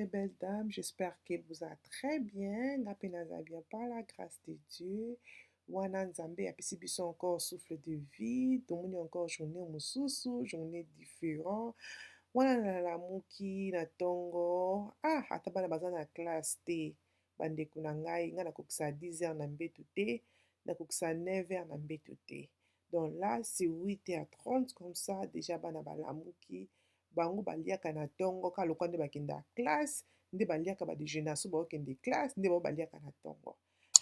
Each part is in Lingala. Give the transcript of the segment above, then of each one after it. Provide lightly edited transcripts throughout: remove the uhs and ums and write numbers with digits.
les belles dames, j'espère que vous allez très bien. Napenaza bien par la grâce de Dieu. Wana Nzambe apesi biso encore souffle de vie. Tomoni encore journée mususu, journée différent. Wana nalamuki na tongo. Ah, ata bana baza na classe te. Bandeko na ngai, nga nakokisa 10h na mbeto te. Nakokisa 9h na mbeto te. Donc là, c'est 8h30 comme ça. Déjà bana balamuki. Bango baliaka na ntongo kaka lokwa nde bakenda classe nde baliaka badejeuner so baokende classe nde bao baliaka na ntongo.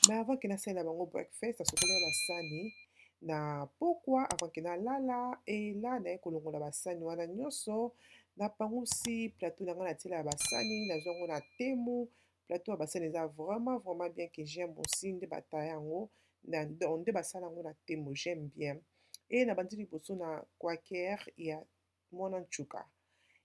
Mais avant ke nasalela bango breakfast nasokolela basani na pokwa avant ke nalala ela naye kolongola basani wana nyonso napangusi plateau na ngai natiela ya basani nazwa yango na temu. Plateau ya basani eza vraiment vraiment bien que j'aime aussi nde bataya yango nde basala yango na temu j'aime bien. E na bandi liboso na quaker ya mwana nchuka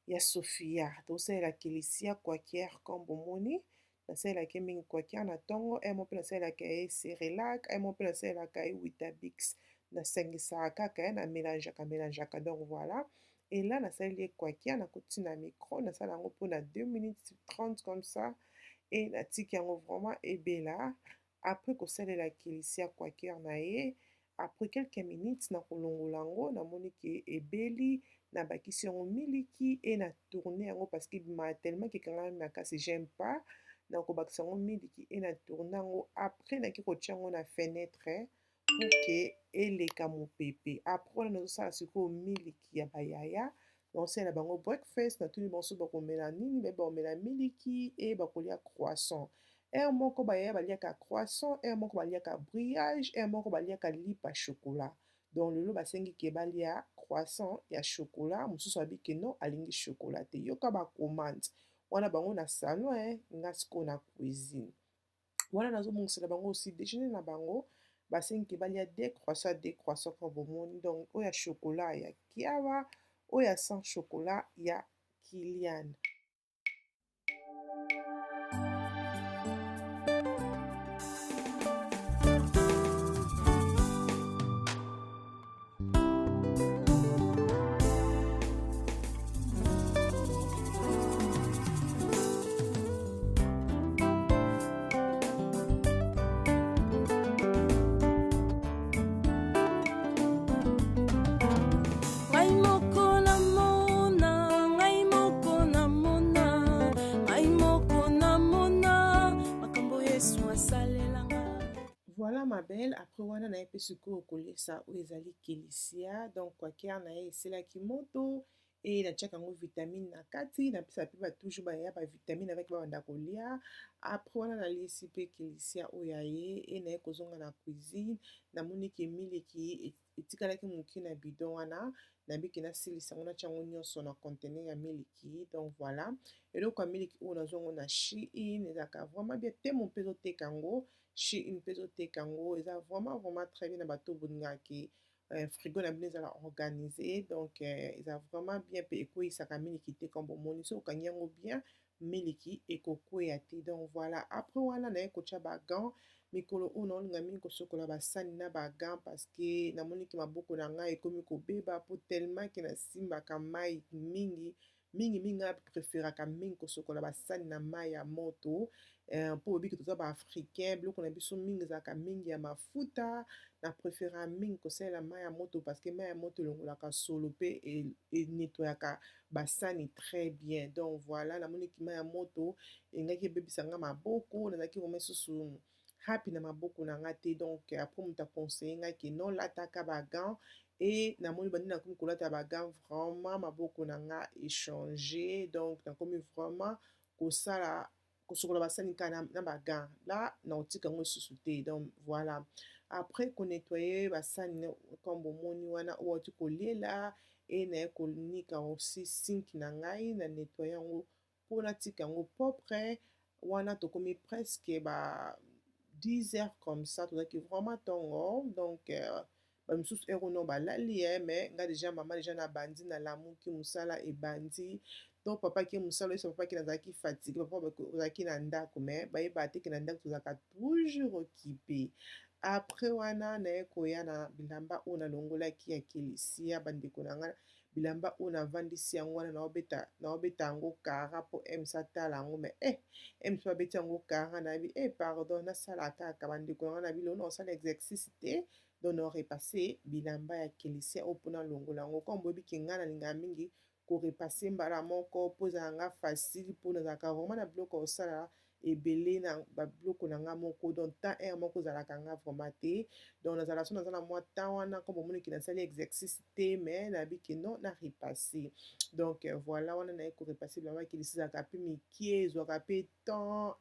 ya Sofia tosalela kelisia quaker comme bomoni nasalelaka ye mingi quaker na ntongo aya mo mpe nasalelaka ye cerelac aya mo mpe nasalelaka ye witabix nasangisaka kaka ye namelangeaka donc voilà. Ela nasaleli ye quaker nakoti na micro nasala yango mpona 2 minutes 30 comme ça e natiki yango vraiment ebela. Après kosalela kelisia quaker na ye après quelques minutes nakolongola yango namoni ke ebeli nabakisi yango miliki e na tourne yango parce que ebimaka tellement kekangami makasi j'aime pas nakobakisa yango miliki e na tourne yango après naki kotia yango na fenêtre pour ke eleka mopepe. Après wana nazosala sikoyo miliki ya bayaya naosalela bango breakfast natuni banso bakomela nini baye bakomela miliki e bakolia croissant. Ere moko bayaya baliaka croissant ere moko baliaka brillage ere moko baliaka lipa chocolat. Donc lelo basengi ke balia croissant ya chocolat mosusu abi ke non alingi chocolat te yoka bacommande wana bango na salon nga sikoyo na cuisine wana nazobongisela bango aussi déjeuner na bango basengi ke balia de croissant kwa bomoni donc oyo ya chocolat ya kiawa oyo ya sans chocolat ya Kilian. Voilà ma belle après wana na ye mpe sikoyo kolesa oyo ezali kelisia donc quaker na ye eselaki moto e natiaka yango vitamine na kati napesa mpe batoujours bayaya bavitamine avaki babanda kolia. Après wana naliesi mpe kelisia oyo ya ye e na ye kozonga na cuisine namoniki miliki etikalaki moke na bidon wana nabiki nasilisa yango natia yango nyonso na conteneur ya miliki donc voilà. Eloko ya miliki oyo nazwa yango na Shein ezalaka vraiment bien te mo mpe ezoteka yango Shein mpe ezoteka yango eza vraiment très bien na bato bolingaki frigo na bino ezala organisé donc eza vraiment bien mpe ekweyisaka miliki te comme bomoni so okangi yango bien miliki ekokweya te donc voilà. Après wana naye kotia bagan mikolo oyo naolinga mingi kosokola basani na bagan parce que namoniki maboko na ngai ekomi kobeba po tellement ke nasimbaka mai mingi nga préféraka mingi kosokola basani na mai ya moto mpo bobiki toza baafricain biloko na biso mingi ezalaka mingi ya mafuta na préféra mingi kosalela mai ya moto parce que mai ya moto elongolaka solo mpe enetoyaka basani très bien donc voilà namoniki mai ya moto engaki ebebisanga maboko nazalaki vraimen susu happy na maboko na nga te donc après moto aconseille nga ke non lataka bagan e namoni bandi nakomi kolata bagan vraiment maboko na nga échanger donc nakomi vraiment kosala kosokola basani kaka na bagan la naotika yango lisusu te donc voilà. Après konettoye basani comme bomoni wana oyo oti kolela e naye konika aussi sinki na ngai na nettoye yango mpo natika yango propre wana tokomi presque ba 10h comme ça tozalaki vraiment ntongo donc bamisusu ere ono balali mais nga deja mama deja nabandi nalamuki mosala ebandi donc papa ke mosala oyesa papa ke nazalaki fatigue papa ozalaki na ndako mais bayeba te ke na ndako tozalaka toujours occupé. Après wana naye koya na bilamba oyo nalongolaki ya kelisia bandeko na nga bilamba oyo navandisi yango wana naobeta yango kara mpo ems atala yango me ems babeti yango kara nayebi pardon nasala kaka bandeko na nga na biloko naosala exercice te donc naorepasse bilamba ya kelisia oyo mpona longola yango comme boyebiki ngai nalingaka mingi korepasse mbala moko mpo ezala nga facile mpo nazalaka vraiment na biloko osala ebele na babiloko na nga moko donc temps ere moko ezalaka nga vraiment te donc nazala so naza na mwa temps wana comme omoniki nasali exercice te mais nayebiki non na repasse donc voilà wana naye korepasse bilamba ya kelisia ezalaka mpe mikie ezwaka mpe temps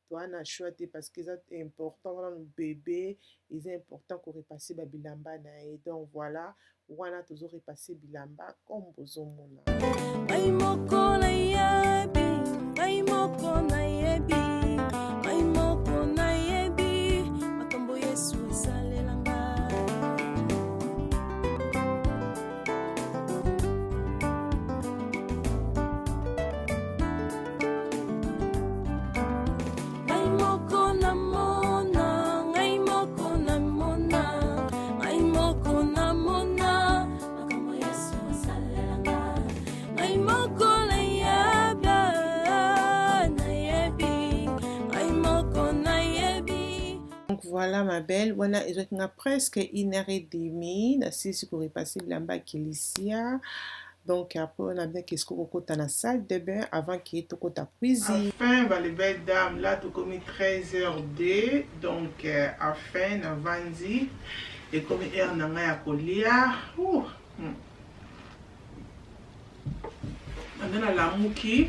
toa na choix te parce que eza important wana bebe eza important korepasse babilamba na ye donc voilà wana tozorepasse bilamba comme bozomona Ngai moko nayebi, ngai moko nayebi, ngai moko nayebi, makambo Yesu asalela ngai. Ngai moko namona, ngai moko namona, ngai moko namona, makambo Yesu asalela ngai. Ngai moko nayebi, nayebi, ngai moko nayebi. donc voilà ma belle wana ezwaki nga presque 1h30 nasilisi korepasse bilamba ya kelisia donc après on a bien qu'est-ce qu'on kokota na salle de bain avant qu'il tokota cuisine. Enfin, bah, les belles dames, là, tout comme 13h02, donc enfin, na vandi, et comme heure nanga ya kolia, na lamuki,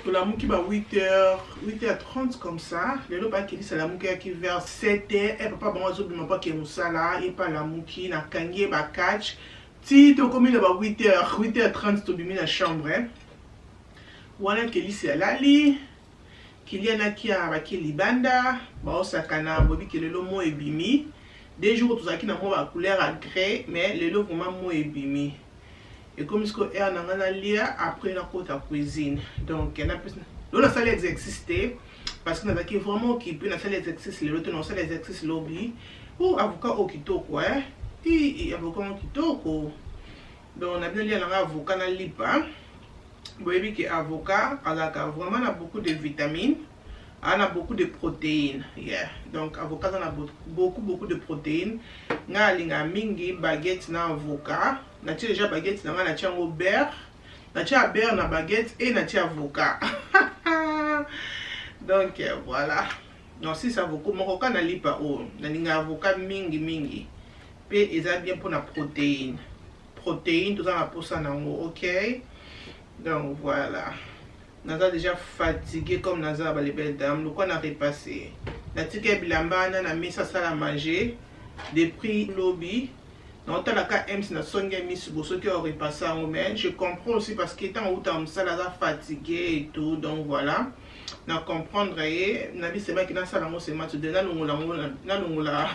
to lamuki ba 8h30 comme ça, lelo ba kili sa lamuki qui vers 7h, et papa bon azo bima pa ke musala, et pa lamuki na kangie ba catch. Si tu comme il ba 8h30 to bimi na chambre wana kelisi alali kiliana kia bakili banda ba osakana bobi kelelo mo ebimi des jours tozaki na mo ba couleur à grès mais lelo vraiment mo ebimi et comme ce que air na ngana lia après na kota cuisine donc na personne lo na salle exercice te parce que na zaki vraiment occupé na salle exercice lelo to na salle exercice lobby ou avocat au kitoko avocat kitoko donc on a bien lié à avocat na lipa boyebi que avocat azaka vraiment na beaucoup de vitamines a beaucoup de protéines donc avocat a beaucoup de protéines nga linga mingi baguette na avocat na tia déjà baguette na nga na tia beurre na tia beurre na baguette et na tia avocat donc voilà donc si ça avocat moko kana lipa na linga avocat mingi pe eza bien pour la protéine tout ça pour ça nango ok donc voilà naza déjà fatigué comme naza ba les belles dames le quoi na repassé na tika bilamba na mesa sala manger des prix lobby na tala ka ems na songe miss boso qui aurait passé en mais je comprends aussi parce que étant où tam ça naza fatigué et tout donc voilà na comprendre na bi c'est pas que na sala mo c'est match de na longola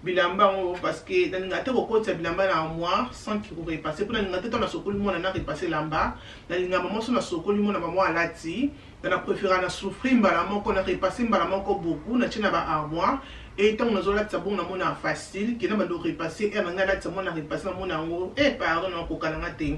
bilamba parce que na ngata ko kotsa bilamba na moi sans qu'il aurait passé pour na ngata to na sokoli mo na repasser lamba na linga maman so na sokoli mo na maman alati na préférer na souffrir mbala moko na repasser mbala moko beaucoup na tina ba armoire et tant na zola tsabon na mona facile qui na ba do repasser et na ngala tsamo na repasser na mona ngo pardon na ko kalanga te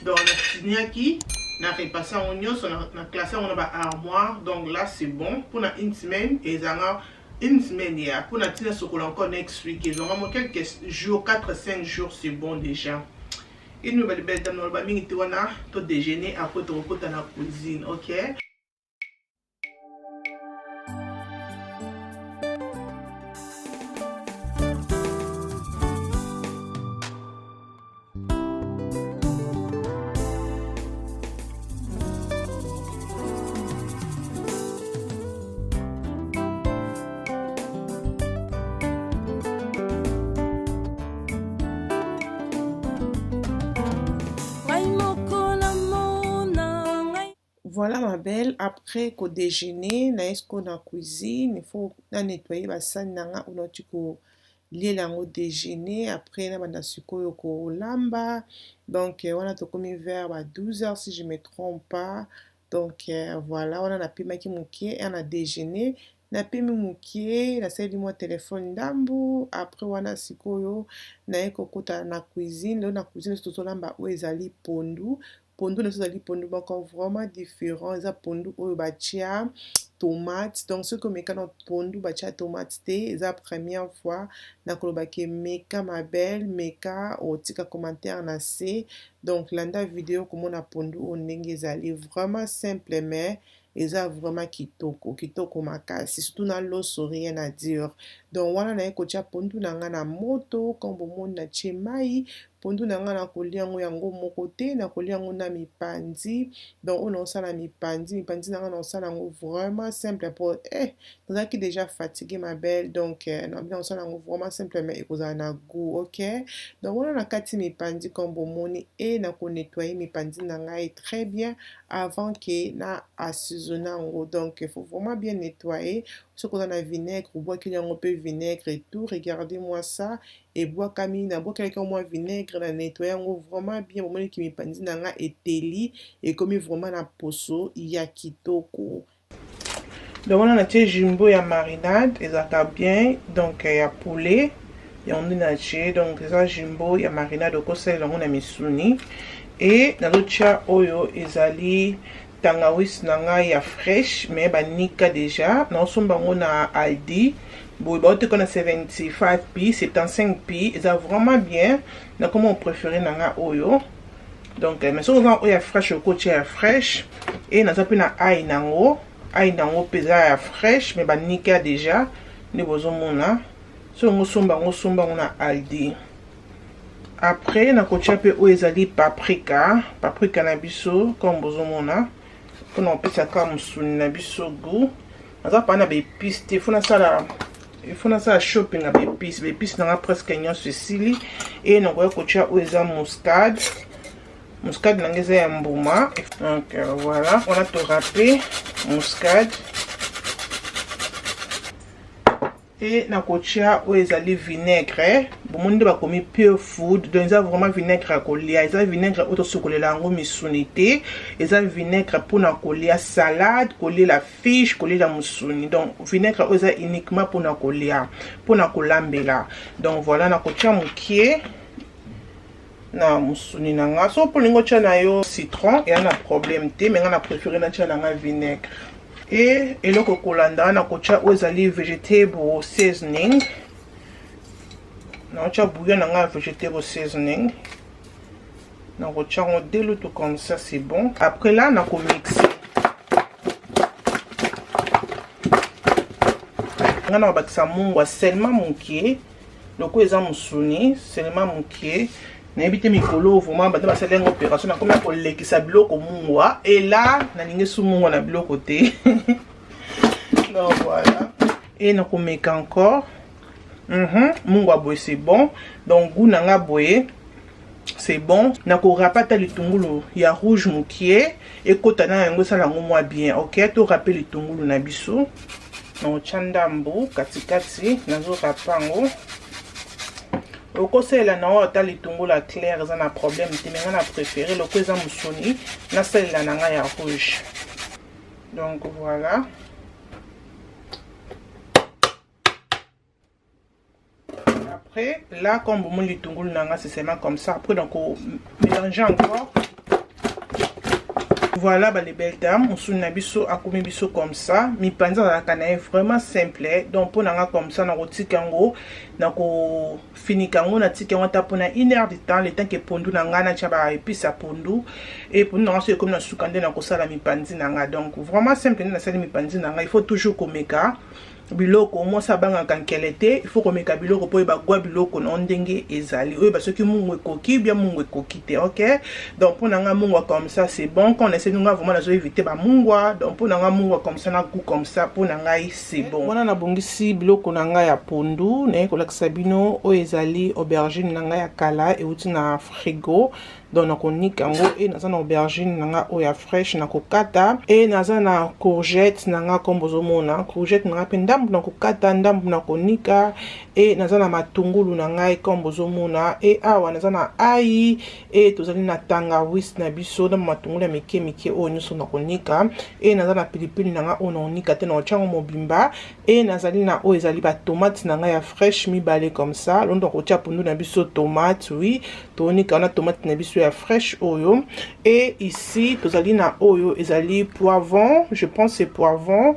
donc na signaki na repasser en nyonso na classe on a ba armoire donc là c'est bon pour na une semaine et zanga une semaine pour na tina sokola encore next week ils ont quelques jours 4-5 jours c'est bon déjà et nous va de belle dans le ba mingi wana to déjeuner après to kota na cuisine ok. Voilà ma belle, après qu'au déjeuner, na esco na cuisine, il faut nettoyer la salle nanga ou tu ko lier au déjeuner, après na banda suko yoko lamba. Donc on a commis vers 12h si je me trompe pas. Donc voilà, on a pima ki mukie, on a déjeuner. napemi mokie nasali mwa telefone ndambu après wana sikoyo naye kokota na cuisine. Lelo na cuisine tozolamba oyo ezali pondu nyonso ezali pondu moko vraiment différent, eza pondu oyo batia tomate. Donc soki omeka na pondu batia tomate te, eza première fois nakolobaki meka ma belle, meka otika commentaire na se. Donc landa video komona pondu oyo ndenge ezali vraiment simple mais eza vraiment kitoko makasi, surtout na loso rien à dire. Donc wana naye kotia pondu na nga na moto kombo moni na tie mai. Pondu na nga nakolia yango moko te, nakolia yango na mipanzi. Donc oyo naosala mipanzi na nga naosala yango vraiment simple po nazalaki déjà fatigué ma belle. Donc naosala yango vraiment simple mais ekozala na goût, ok. Donc wana nakati mipanzi kombo moni nakonettoyer mipanzi na ngai très bien avant que na assaisonner yango. Donc il faut vraiment bien nettoyer. Soki oza na vinaigre obwakeli yango mpe vinaigre et tout, regardez-moi ça. Ebwakami nabwakelaki mwa vinaigre na nettoyer yango vraiment bien, bomoniki mipanzi na nga eteli ekomi vraiment na poso ya kitoko. Donc wana natie jumbo ya marinade ezalaka bien, donc ya poulet yango natie. Donc eza jumbo ya marinade okosalela yango na misuni. Et nazotia oyo ezali tangawisi na ngai ya fresh mais banika déjà naosomba yango na Aldi. Bon, bah, on a 75p, 75p, c'est vraiment bien. Donc, comment on préfère nanga oyo. Donc, mais si on a oyo fraîche, au côté ya fraîche, et on a pas na aïe nango pesa ya fraîche, mais bah nika déjà, ni bozo mona. Si on somba on a Aldi. Après, na kocha pe oyo ezali paprika na biso, comme bozo mona. Pour on pesa comme suni na biso goût. On pas na be piste, il faut ça shopping à épices dans presque n'y ceci et nous voyons que tu as muscade n'angeza ya mbuma. Donc voilà, on a tout râpé muscade et na kocha ou ezali vinaigre bomundi ba komi pure food. Donc ça vraiment vinaigre kolia, ça vinaigre auto sokolela ngo misuni te, ça vinaigre pour na kolia salade, kolia la fiche, kolia la musuni. Donc vinaigre oza uniquement pour na kolia, pour na kolambela. Donc voilà na kocha mukie na musuni nanga. So pour lingo cha na yo citron et na problème te, mais on a préféré na cha na vinaigre. Et eloko kolanda na kocha ozali vegetable seasoning. Na kocha bouillon na vegetable seasoning. Na kocha on délo tout comme ça, c'est bon. Après là na ko mixer. Na ba kisa mungwa seulement mukie. Loko eza musuni seulement mukie. Na ebite mikolo vraiment banda basala une opération na komia ko lekisa biloko mungwa et là na ninge su mungwa na biloko te. Donc voilà. Et na komeka encore mungwa boye c'est bon. Donc goût nanga boye c'est bon. Na ko rapata litungulu ya rouge mukie et kota na yango sala ngomwa bien. OK, to rappel litungulu na biso. Na chandambu katikati nazo rapango. Au conseil la na ota litungulu la clair ça na problème te mais on a préféré le koza musoni na celle la nanga ya rouge. Donc voilà. Après là comme mon litungulu nanga c'est seulement comme ça. Après donc on mélanger encore. Voilà les belles dames, on sou na biso akomi biso comme ça. Mi panza la kana vraiment simple. Donc pour nanga comme ça na rotika ngo na ko finika ngo na tika ngo ta pona 1 heure de temps le temps que pondu nanga na chaba épice à pondu et pour nanga so comme na sukande na ko sala mi panzi nanga. Donc vraiment simple na sala mi panzi nanga, il faut toujours komeka biloko mo sabanga kankelete, il faut komeka biloko po ba gwa biloko na ndenge ezali oyo ba soki mungu ekoki bien mungu ekoki te. OK, donc pour nanga mungu comme ça c'est bon. Quand on essaie nous vraiment na zo éviter ba mungu, donc pour nanga mungu comme ça na goût comme ça pour nanga c'est bon. Wana na bongisi biloko nanga ya pondu na ko lakisa bino oyo ezali aubergine nanga ya kala et uti na frigo. Donc na konika ngo et naza na aubergine nanga oya fresh na kokata et naza na courgette nanga comme bozomona courgette nanga penda ndambu na kokata ndambu na konika e naza na matungulu na ngai comme bozomona e awa naza na ai e tozali na tangawizi na biso na matungulu ya mike mike oyo nyonso na konika e naza na pilipili na ngai oyo na konika te na kotiango mobimba e nazali na oyo ezali ba tomate na ngai ya fraîche mibale comme ça londo kotia pondu na biso tomate oui tonika na tomate na biso ya fraîche oyo et ici tozali na oyo ezali poivron, je pense c'est poivron.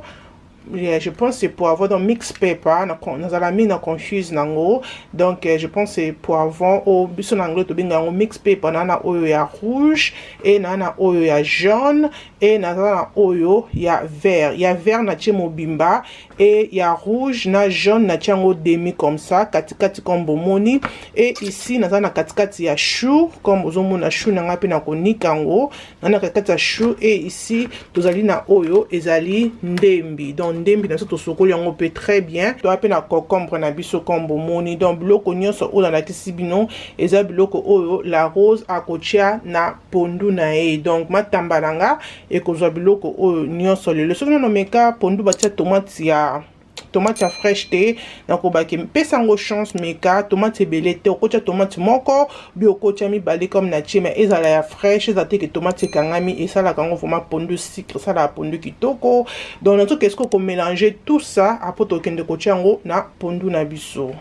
Yeah, je pense c'est poivron donc mix pepper nazala mis na confuse nango donc je pense c'est poivron au biso na anglais to benga ngo mix pepper na oyo ya rouge et na oyo ya jaune et na oyo ya vert na tie mobimba et ya rouge na jaune na tiango demi comme ça katikati comme bomoni et ici na katikati ya chou comme ozomona chou na ngapi na konika ngo na katikati ya chou et ici tozali na oyo ezali ndembi donc ndembi na soto sokoli yango pe très bien to ape na concombre na biso comme bomoni donc biloko nyonso oyo na kisi bino eza biloko oyo la rose akotia na pondu na e donc matambalanga ekozwa biloko oyo nyonso lelo soki no meka pondu batia tomate ya fraîche te na ko baki pesa ngo chance meka tomate ebele te okotia tomate moko bi okotia mibale comme na tie mais ezala ya fraîche ezate ke tomate kangami esala kango vraiment pondu sucre ça la pondu kitoko donc na to qu'est-ce qu'on mélanger tout ça après to kende kotia ngo na pondu na biso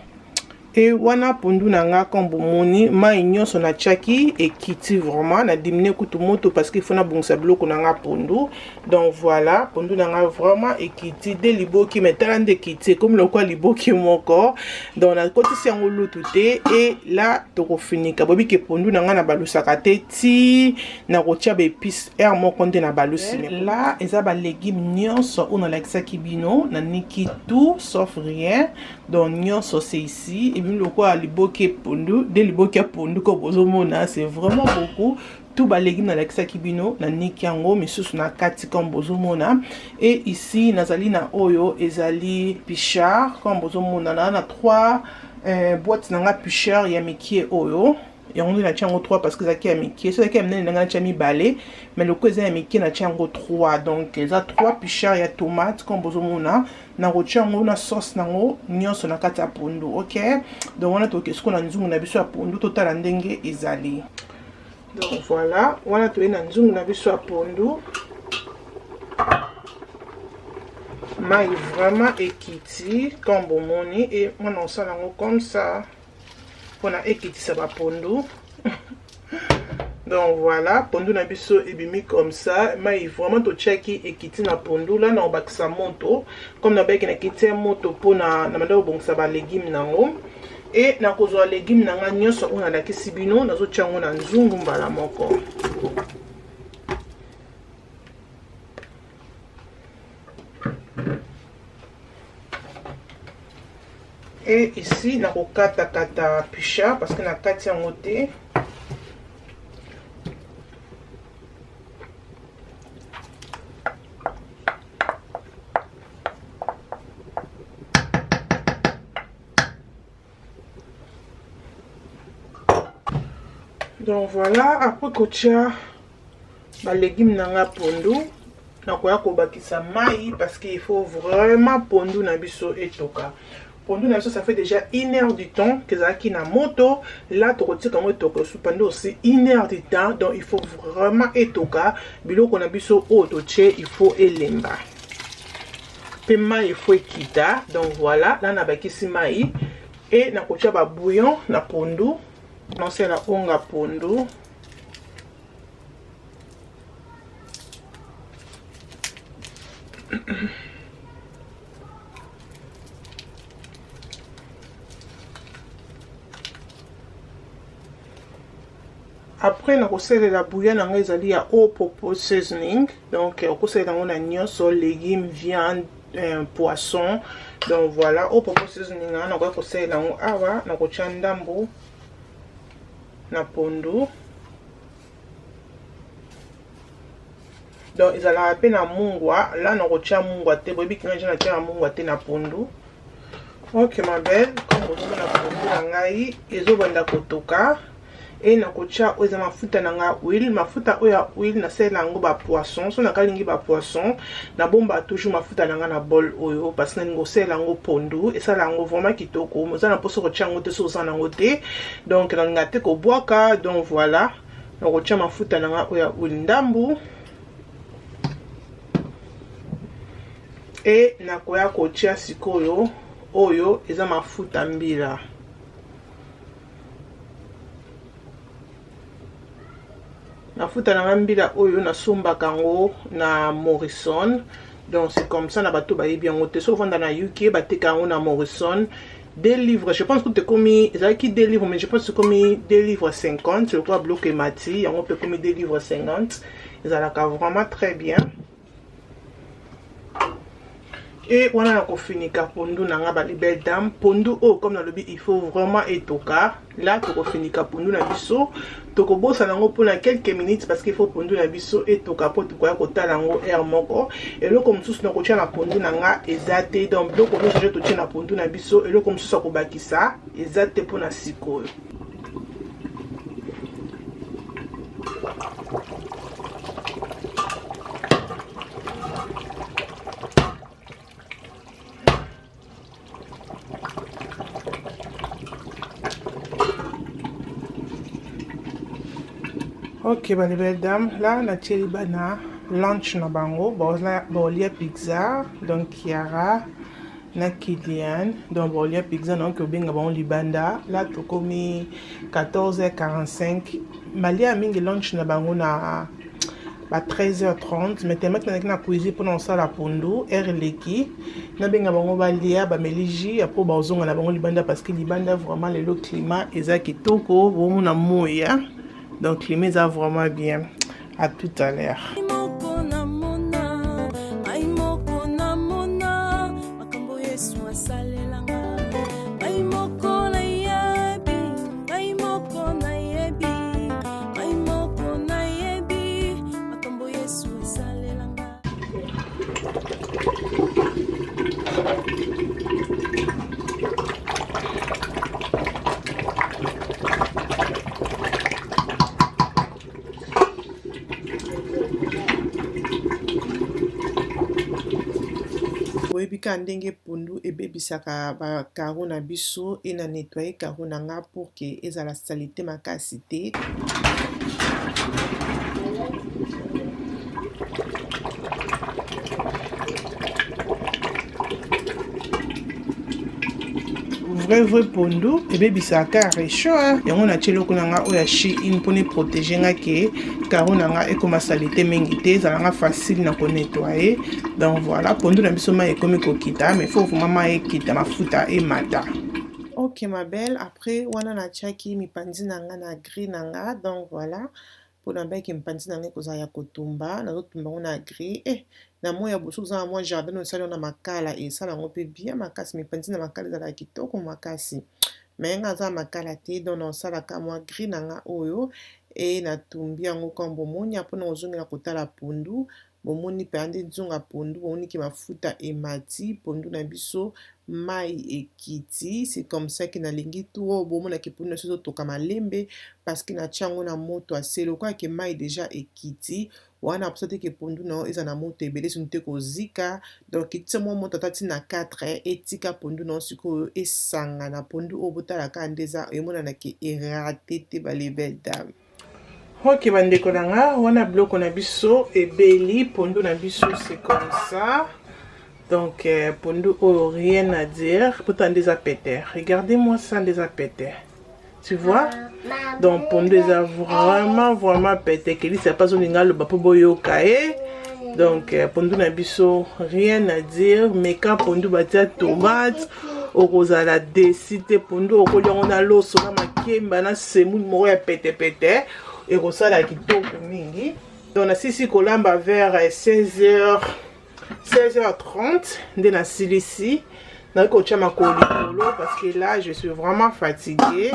et wana pondu nanga comme bomoni mai nyonso na tiaki ekiti vraiment na dimine kutu moto parce qu'il faut na bongisa biloko nanga pondu donc voilà pondu nanga vraiment ekiti de liboki metala nde kiti comme le quoi liboki moko donc na koti si yango lutu te et là toko finika bobi ke pondu nanga na balusaka te ti na kotia ba épice er moko nde na balusi là eza ba légumes nyonso on a lakisaki bino na niki tout sauf rien donc nyonso c'est ici et le quoi liboki pondu de liboki pondu ko bozomona c'est vraiment beaucoup tout ba légumes na lakisa kibino na niki yango misusu na kati comme bozomona et ici nazali na oyo ezali pichard comme bozomona na 3 boîtes na nga pichard ya mikie oyo yango na tiango 3 parce que zaki ya mikie so zaki amene na tia mibale mais le koza ya mikie na tiango 3 donc eza 3 pichard ya tomate comme bozomona na rotiango na sauce nango nyonso na kati ya pondu OK donc wana to kesko na nzungu na biso ya pondu totala ndenge ezali donc voilà wana to na nzungu na biso ya pondu mai vraiment ekiti comme bomoni et on en sala nango comme ça on a ekiti ça ba pondu donc voilà pondu na biso ebimi comme ça mais vraiment to cheki ekiti na pondu là na obakisa moto comme na beki na kiti moto pona na manda obongisa ba légumes nango et na kozwa légumes nanga nyonso on a la kisibino nazo tiango na nzungu mbala moko et ici na kokata kata picha parce que na kati yango te donc voilà après kotia ba légumes nanga pondu na koya ko bakisa mai parce qu'il faut vraiment pondu na biso etoka pondu na biso ça fait déjà 1 heure du temps que ça qui na moto là to kotika mo etoka sous pendant aussi 1 heure du temps donc il faut vraiment etoka biloko na biso o to che il faut elemba pe mai il faut ekita donc voilà là na bakisi mai et na kotia ba bouillon na pondu non c'est la onga pondu après na kosele la bouillon na ezali ya eau pour seasoning donc kosele na na nyonso légumes viande poisson donc voilà eau pour seasoning na ko kosele na awa na ko ndambo na pondu donc ezala ape na mungwa là na kotia mungwa te bobi kinga na tia mungwa te na pondu OK ma belle comme vous na pondu na ngai ezobanda kotoka et na kotia oza mafuta nanga huile mafuta oya huile na sel nango ba poisson so na kalingi ba poisson na bomba toujours mafuta nanga na bol oyo parce na ningo sel nango pondu et ça nango vraiment kitoko moza na poso kotia ngo te so za nango te donc na ngate ko boaka donc voilà na kotia mafuta nanga oya huile ndambu et na koya kotia sikoyo oyo eza mafuta mbila mafuta na mbila oyo na somba kango na Morrison donc c'est comme ça na bato ba yebi yango te so vanda na UK ba teka yango na Morrison 2 livres je pense que te commis ezaki 2 livres mais je pense que commis 2 livres 50 c'est quoi bloqué mati yango peut commis 2 livres 50 ezalaka vraiment très bien. Et on a finika pondu nanga ba belle dame pondu oh comme dans le il faut vraiment etoka là to finika pondu na biso to ko bossa nango pour quelques minutes parce qu'il faut pondu na biso etoka po to ko ta nango air moko et le comme tous na ko tia na pondu nanga ezate donc donc on je to tia na pondu na biso et le comme tous ko bakisa ezate pour na siko. Ok, bah les belles dames, là, on a tiré bana lunch na bango, bolia pizza, donc Kiara, na Kylian, donc bolia pizza, donc benga bango libanda, là, to komi 14h45, malia mingi lunch na bango na 13h30, mais tellement que na cuisine pendant ça la pondo, leki, na benga bango balia, ba meliji, après bazonga na bango libanda parce que libanda vraiment le climat ezaki toko, bon na moya. Donc les mets a vraiment bien. À tout à l'heure. Boyebika ndenge pondu ebebisaka ba karo na biso et na nettoyer karo nanga pour que ezala salité makasi te. Vrai pondu ebebisaka réchaud yango na tshelo kunanga oya Shein pone protéger nga ke karo nanga ekoma salité mingi te ezalanga facile na ko nettoyer. Donc voilà, pondu na biso ma ekomi kokita mais faut vraiment ma ekita mafuta e mata. Ok ma belle, après wana na tchaki mipanzi nanga na gris nanga donc voilà pour na beki mipanzi nanga koza ya kotumba na zotumba ona gris na moya bosu za moi jardin no sali na makala et ça nango pe bien makasi mipanzi na makala za la kitoko makasi mais nga za makala te donc on sala ka moi gris nanga oyo et na tumbi yango kombo moni apona ozongi na kotala pondu bomoni pande nzonga pondu bomoni ki mafuta emati pondu na biso mai ekiti c'est comme ça que na lingi tout bomona ki pondu so toka malembe parce que na tchango na moto aselo kwa ke mai déjà ekiti wana apsote ke pondu na eza na moto ebele sunte ko zika donc kitse mo moto tati na 4 etika pondu na siko esanga na pondu obotala ka ndeza emona na ke erate te ba les belles dames. Ok bandeko nanga wana bloko na biso ebeli pondu na biso c'est comme ça donc pondu oh, rien à dire pourtant des appétits regardez-moi ça des appétits tu vois donc pondu est vraiment pété que c'est pas zoninga le bapo boyo kae donc pondu na biso rien à dire mais quand pondu batia tomate okozala décide pondu okoliongo na loso na makemba na semu moko ya pété et kosala kitoko mingi donc na sisi kolamba vers 16h30 nde na silisi na kocha makolo parce que là je suis vraiment fatiguée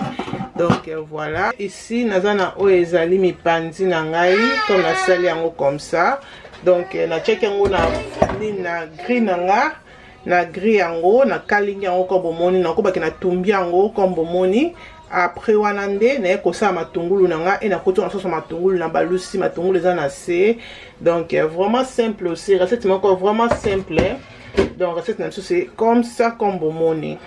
donc voilà ici nazana o ezali mipanzi na ngai comme na sali yango comme ça donc na check yango na gris nanga na gris yango na kalingi yango comme bomoni na ko baki na tumbi yango comme bomoni après wanande na kosa matungulu nanga et na koto na sauce matungulu na balusi matungulu eza na se. Donc vraiment simple aussi, recette encore vraiment simple. Donc recette na c'est comme ça comme bomoni.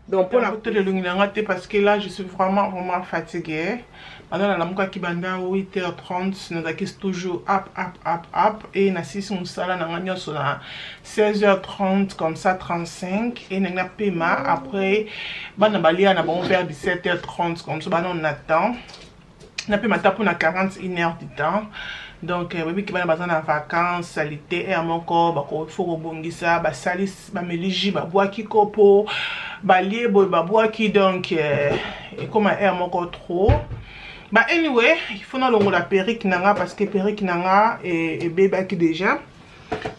Donc pour la photo de l'unginangate parce que là je suis vraiment fatiguée. Maintenant la muka kibanda 8h30 nous acquis toujours up et na 6 musala na nganya sur la 16h30 comme ça 35 et na pema après bana balia na bon vers 17h30 comme ça bana on attend na pema tapo na 41 heures du temps. Donc baby qui bana bazana vacances salité et amoko bako faut bongisa ba salis ba meliji ba boaki kopo ba liebo ba boaki donc et comme air amoko trop. Bah anyway, il faut na longo la perruque nanga parce que perruque nanga et bébé qui déjà.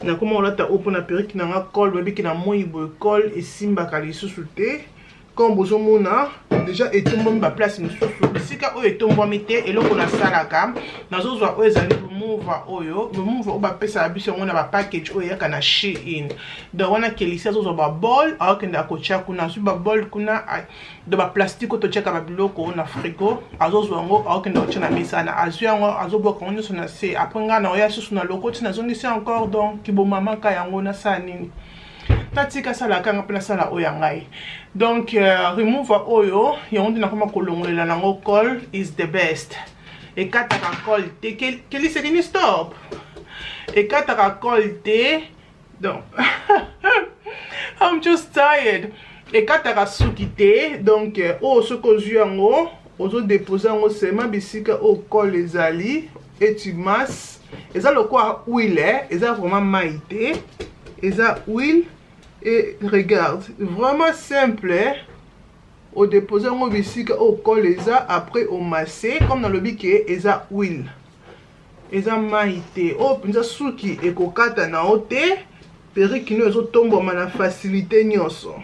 Na comment on l'a ta open la perruque nanga col bébé qui na moi col et simba kali sous-souté. Comme bozomona déjà et tout le monde va place nous sous si ka o et tombo mité et loko na sala kam nazo zwa o ezali move oyo move o ba pesa biso on a ba package oyo ya na Shein donc wana kelisa zo ba bol a kenda ko cha kuna su ba bol kuna de ba plastique to cheka ba biloko na frigo azo zwa ngo a kenda ko na misa na azu yango azo boka onyo so na se après nga na oya susu na loko tina zo ngisi encore donc ki bo mama ka yango na sanini tatika sala kanga pena sala oya ngai. Donc remove oyo yango ndina koma kolongolela nango col is the best. Et kataka col te keli sekini stop. Et kataka col te donc I'm just tired. Et kataka suki te donc o soko zuango ozo déposer ngo sema bisika o col ezali et tu masses. Eza le quoi huile, eza vraiment maïté. Eza huile. Et regarde, vraiment simple, hein? Au déposer un biscuit au col les a après au masser comme dans le biquet et ça huile. Et ça maïté. Oh, pinza suki et kokata na ote, peri qui nous tombe na facilité nyonso.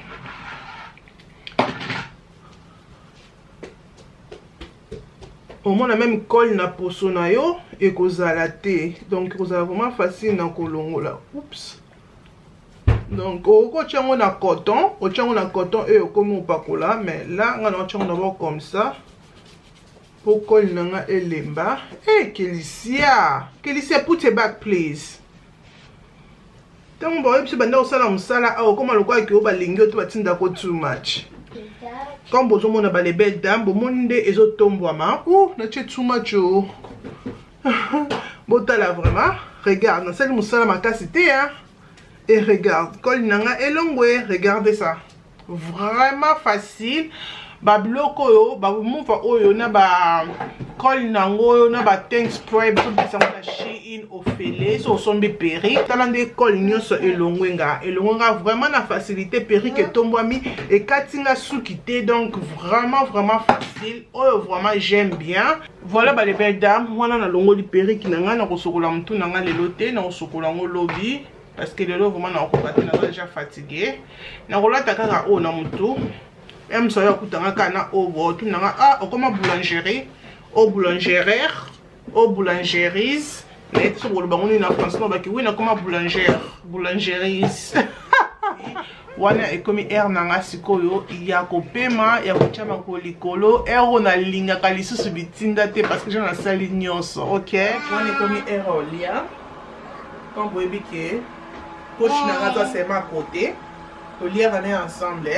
Au moins la même col na poso na yo et kozala te. Donc kozala vraiment facile na kolongo là. Oups. Donc au tchango na coton et au comme pakola mais là on a tchango d'abord comme ça pour coller nanga elemba. Hey Kelicia put it back please. Tango ba yebisi banda osala musala awo comme lokwa ki oba lingi to batinda ko too much. Comme bozo mona ba les belles dames bo monde ezo tombwama ou na tche too much oh. Botala vraiment regarde na sali musala makasité hein. Et regarde, col nanga elongwe, regardez ça. Vraiment facile. Ba bloko yo, ba move oyo na ba col nango na ba tank spray to bisa na Shein ofele so sombi perruque. Talande col nyonso elongwe nga vraiment na facilité perruque tombwami et katinga sukite donc vraiment facile. Oh vraiment j'aime bien. Voilà ba les belles dames, wana na longo li perruque nanga na kosokola mutu nanga lelote na kosokola ngo lobby. Parce que le lot vraiment na déjà fatigué. Na rola takaka o na mutu. Em so ya kutanga kana o bo tu nanga o comme boulangerie, au boulangère, au boulangeries. Mais tout le bango ni na France no ba ki oui na comme boulangeries. Wana e comme air nanga sikoyo ya ko pema ya ko chama ko likolo ero na linga kalisusu bitinda te parce que je na sali nyonso. OK? Wana e comme air olia. Comme vous voyez poche nanga to sema côté to lire ensemble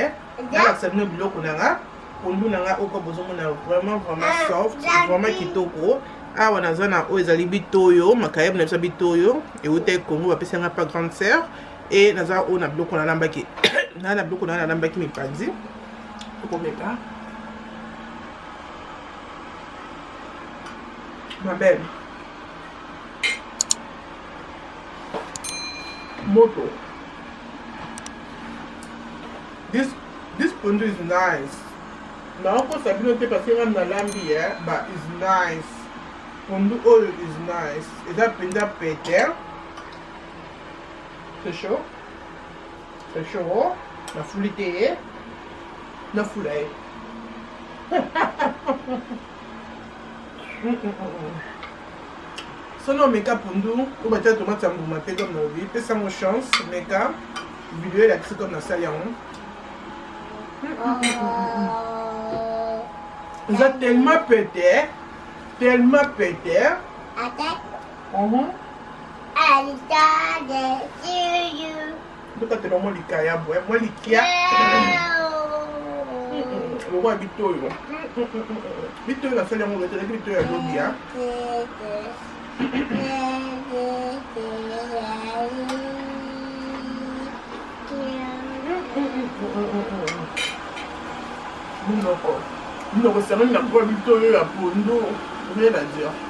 là c'est le bloc nanga pondu nanga oko bozomona vraiment soft vraiment kitoko awa nazana o ezali bitoyo makayeb na bitoyo et uté Congo ba pesa pas grande sœur et naza o na bloc na lambaki na bloc na lambaki mipanzi ko meka ma belle moto. This pondu is nice. Now of course I don't take a thing na lambi but it's nice. Pondu oil is nice. Is that pinda pete? C'est chaud. La foulité. La foulée. Sono meka pondu ou batia tomate ya mbuma te comme novi pesa mo chance meka video la kisi comme na sali yango Vous êtes tellement pété. Tellement pété. Ndoka tena mo likaya boye mo likia. Lokwa bitoyo. Bitoyo na sala mo betele bitoyo ya lobia. Minoko. Minoko sala na kwa bitoyo ya pondo. Rien à dire.